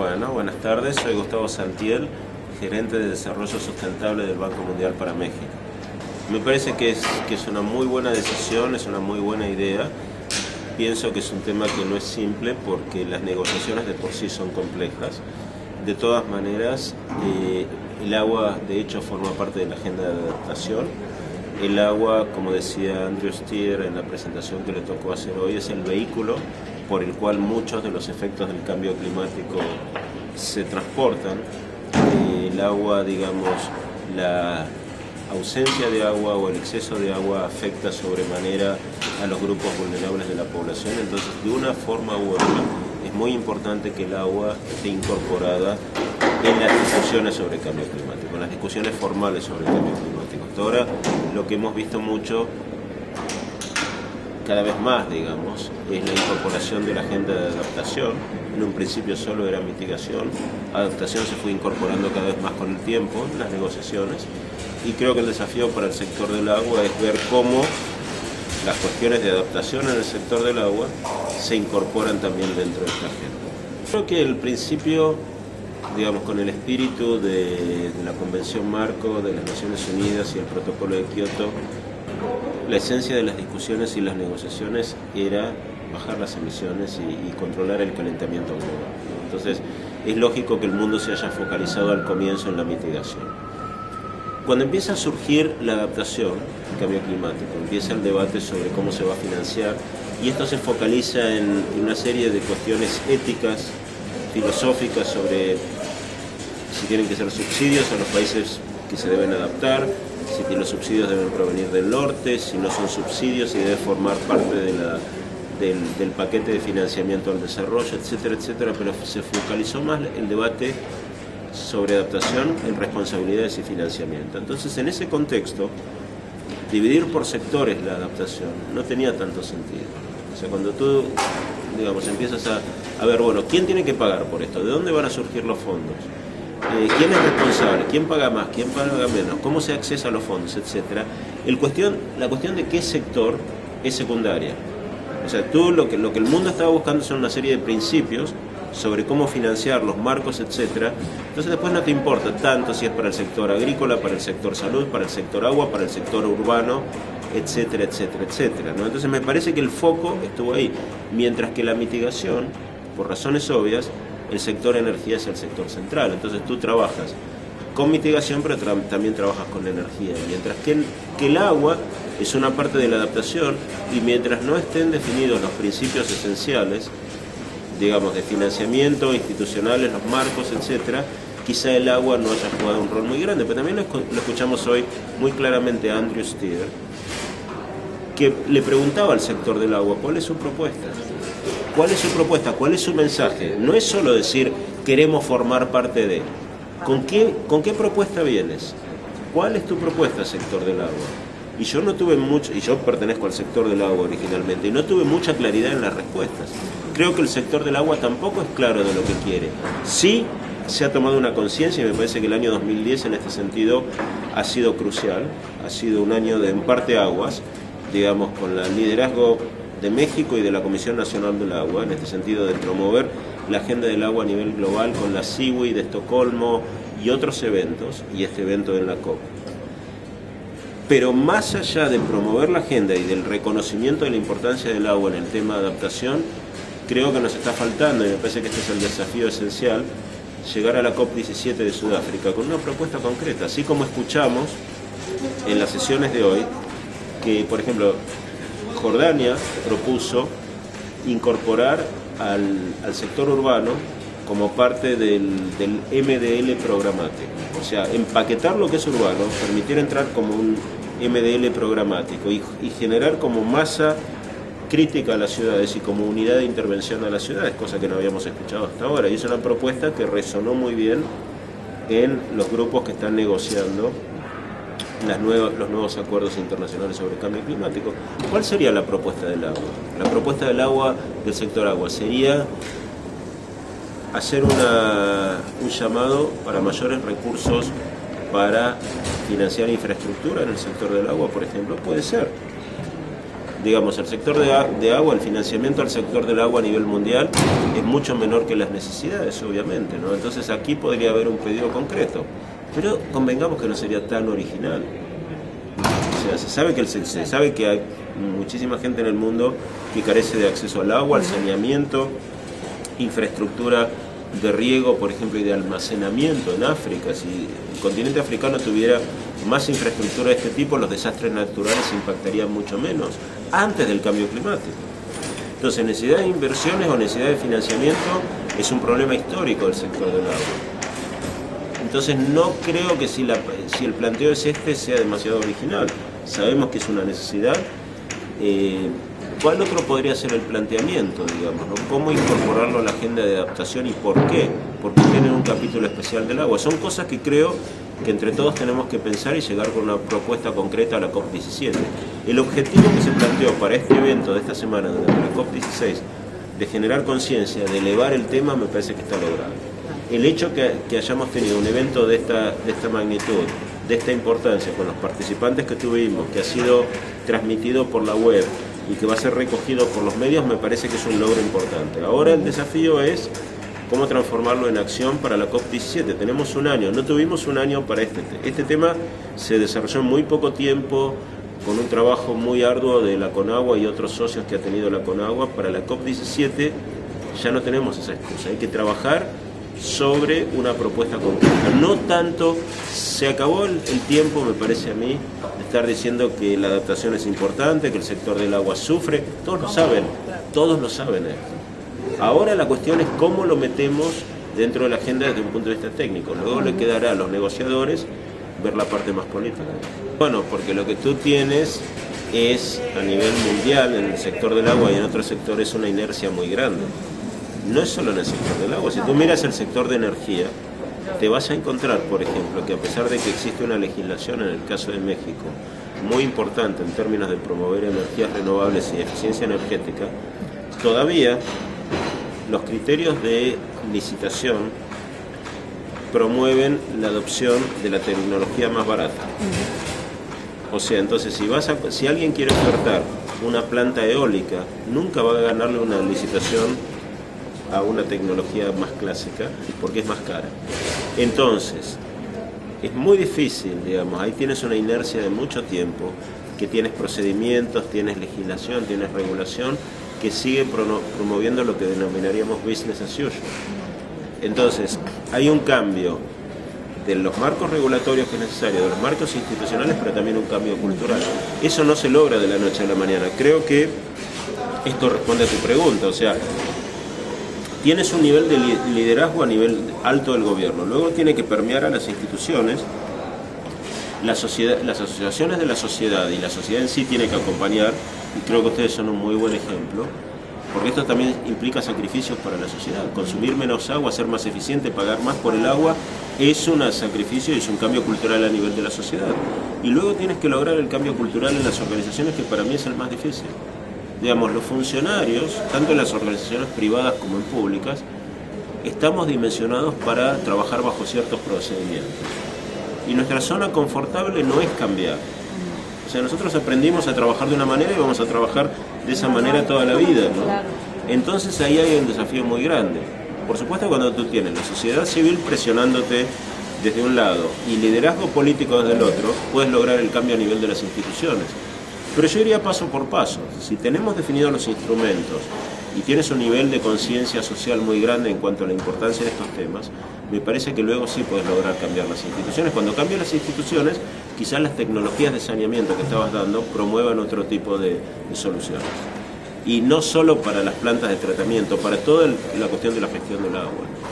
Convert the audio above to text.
Bueno, buenas tardes. Soy Gustavo Santiel, gerente de Desarrollo Sustentable del Banco Mundial para México. Me parece que es una muy buena decisión, es una muy buena idea. Pienso que es un tema que no es simple porque las negociaciones de por sí son complejas. De todas maneras, el agua de hecho forma parte de la agenda de adaptación. El agua, como decía Andrew Steer en la presentación que le tocó hacer hoy, es el vehículo por el cual muchos de los efectos del cambio climático se transportan. El agua, digamos, la ausencia de agua o el exceso de agua afecta sobremanera a los grupos vulnerables de la población, entonces de una forma u otra es muy importante que el agua esté incorporada en las discusiones sobre el cambio climático, en las discusiones formales sobre el cambio climático. Hasta ahora lo que hemos visto mucho, cada vez más digamos, es la incorporación de la agenda de adaptación. En un principio solo era mitigación, adaptación se fue incorporando cada vez más con el tiempo en las negociaciones, y creo que el desafío para el sector del agua es ver cómo las cuestiones de adaptación en el sector del agua se incorporan también dentro de esta agenda. Creo que el principio, digamos, con el espíritu de la Convención Marco de las Naciones Unidas y el Protocolo de Kioto, la esencia de las discusiones y las negociaciones era bajar las emisiones y controlar el calentamiento global. Entonces, es lógico que el mundo se haya focalizado al comienzo en la mitigación. Cuando empieza a surgir la adaptación al cambio climático, empieza el debate sobre cómo se va a financiar, y esto se focaliza en una serie de cuestiones éticas, filosóficas sobre si tienen que ser subsidios a los países que se deben adaptar, si los subsidios deben provenir del norte, si no son subsidios, si debe formar parte del paquete de financiamiento al desarrollo, etcétera, etcétera, pero se focalizó más el debate sobre adaptación en responsabilidades y financiamiento. Entonces, en ese contexto, dividir por sectores la adaptación no tenía tanto sentido. O sea, cuando tú, digamos, empiezas a ver, bueno, ¿quién tiene que pagar por esto? ¿De dónde van a surgir los fondos? ¿Quién es responsable? ¿Quién paga más? ¿Quién paga menos? ¿Cómo se accesa a los fondos? Etcétera. La cuestión de qué sector es secundaria. O sea, lo que el mundo estaba buscando son una serie de principios sobre cómo financiar los marcos, etcétera. Entonces después no te importa tanto si es para el sector agrícola, para el sector salud, para el sector agua, para el sector urbano, etcétera, etcétera, etcétera, ¿no? Entonces me parece que el foco estuvo ahí, mientras que la mitigación, por razones obvias, el sector energía es el sector central. Entonces tú trabajas con mitigación, pero también trabajas con energía, mientras que el agua es una parte de la adaptación, y mientras no estén definidos los principios esenciales, digamos, de financiamiento, institucionales, los marcos, etcétera, quizá el agua no haya jugado un rol muy grande. Pero también lo escuchamos hoy muy claramente a Andrew Steer, que le preguntaba al sector del agua, ¿cuál es su propuesta? ¿Cuál es su propuesta? ¿Cuál es su mensaje? No es solo decir, queremos formar parte de. ¿Con qué propuesta vienes? ¿Cuál es tu propuesta, sector del agua? Y yo no tuve mucho, y yo pertenezco al sector del agua originalmente, y no tuve mucha claridad en las respuestas. Creo que el sector del agua tampoco es claro de lo que quiere. Sí se ha tomado una conciencia, y me parece que el año 2010 en este sentido ha sido crucial, ha sido un año de en parte aguas, digamos, con el liderazgo de México y de la Comisión Nacional del Agua, en este sentido de promover la agenda del agua a nivel global con la SIWI de Estocolmo y otros eventos, y este evento en la COP. Pero más allá de promover la agenda y del reconocimiento de la importancia del agua en el tema de adaptación, creo que nos está faltando, y me parece que este es el desafío esencial, llegar a la COP17 de Sudáfrica con una propuesta concreta, así como escuchamos en las sesiones de hoy que, por ejemplo, Jordania propuso incorporar al sector urbano como parte del MDL programático. O sea, empaquetar lo que es urbano, permitir entrar como un MDL programático y generar como masa crítica a las ciudades y como unidad de intervención a las ciudades, cosa que no habíamos escuchado hasta ahora. Y es una propuesta que resonó muy bien en los grupos que están negociando los nuevos acuerdos internacionales sobre el cambio climático. ¿Cuál sería la propuesta del agua? La propuesta del agua, del sector agua, sería hacer un llamado para mayores recursos para financiar infraestructura en el sector del agua, por ejemplo. Puede ser. digamos, el sector de agua, el financiamiento al sector del agua a nivel mundial es mucho menor que las necesidades, obviamente, ¿no? Entonces aquí podría haber un pedido concreto, pero convengamos que no sería tan original. O sea, se sabe que hay muchísima gente en el mundo que carece de acceso al agua, al saneamiento, infraestructura de riego, por ejemplo, y de almacenamiento en África. Si el continente africano tuviera más infraestructura de este tipo, los desastres naturales impactarían mucho menos antes del cambio climático. Entonces, necesidad de inversiones o necesidad de financiamiento es un problema histórico del sector del agua. Entonces, no creo que si el planteo es este sea demasiado original. Sabemos que es una necesidad. ¿Cuál otro podría ser el planteamiento, digamos, ¿no? ¿Cómo incorporarlo a la agenda de adaptación y por qué? Porque tienen un capítulo especial del agua. Son cosas que creo que entre todos tenemos que pensar y llegar con una propuesta concreta a la COP17. El objetivo que se planteó para este evento de esta semana, durante la COP16, de generar conciencia, de elevar el tema, me parece que está logrado. El hecho que hayamos tenido un evento de esta magnitud, de esta importancia, con los participantes que tuvimos, que ha sido transmitido por la web, y que va a ser recogido por los medios, me parece que es un logro importante. Ahora el desafío es cómo transformarlo en acción para la COP17. Tenemos un año, no tuvimos un año para este tema, se desarrolló en muy poco tiempo, con un trabajo muy arduo de la Conagua y otros socios que ha tenido la Conagua. Para la COP17 ya no tenemos esa excusa, hay que trabajar sobre una propuesta concreta. No tanto, se acabó el tiempo, me parece a mí, de estar diciendo que la adaptación es importante, que el sector del agua sufre, todos lo saben esto. Ahora la cuestión es cómo lo metemos dentro de la agenda desde un punto de vista técnico. Luego le quedará a los negociadores ver la parte más política. Bueno, porque lo que tú tienes es, a nivel mundial, en el sector del agua y en otros sectores, una inercia muy grande. No es solo en el sector del agua. Si tú miras el sector de energía, te vas a encontrar, por ejemplo, que a pesar de que existe una legislación en el caso de México muy importante en términos de promover energías renovables y eficiencia energética, todavía los criterios de licitación promueven la adopción de la tecnología más barata. O sea, entonces si alguien quiere ofertar una planta eólica, nunca va a ganarle una licitación a una tecnología más clásica, porque es más cara. Entonces, es muy difícil, digamos, ahí tienes una inercia de mucho tiempo, que tienes procedimientos, tienes legislación, tienes regulación, que sigue promoviendo lo que denominaríamos business as usual. Entonces, hay un cambio de los marcos regulatorios que es necesario, de los marcos institucionales, pero también un cambio cultural. Eso no se logra de la noche a la mañana. Creo que esto responde a tu pregunta, o sea, tienes un nivel de liderazgo a nivel alto del gobierno, luego tiene que permear a las instituciones, las asociaciones de la sociedad y la sociedad en sí tiene que acompañar, y creo que ustedes son un muy buen ejemplo, porque esto también implica sacrificios para la sociedad. Consumir menos agua, ser más eficiente, pagar más por el agua, es un sacrificio y es un cambio cultural a nivel de la sociedad. Y luego tienes que lograr el cambio cultural en las organizaciones, que para mí es el más difícil. Digamos, los funcionarios, tanto en las organizaciones privadas como en públicas, estamos dimensionados para trabajar bajo ciertos procedimientos. Y nuestra zona confortable no es cambiar. O sea, nosotros aprendimos a trabajar de una manera y vamos a trabajar de esa manera toda la vida, ¿no? Entonces ahí hay un desafío muy grande. Por supuesto, cuando tú tienes la sociedad civil presionándote desde un lado y liderazgo político desde el otro, puedes lograr el cambio a nivel de las instituciones. Pero yo iría paso por paso. Si tenemos definidos los instrumentos y tienes un nivel de conciencia social muy grande en cuanto a la importancia de estos temas, me parece que luego sí puedes lograr cambiar las instituciones. Cuando cambian las instituciones, quizás las tecnologías de saneamiento que estabas dando promuevan otro tipo de soluciones. Y no solo para las plantas de tratamiento, para toda la cuestión de la gestión del agua.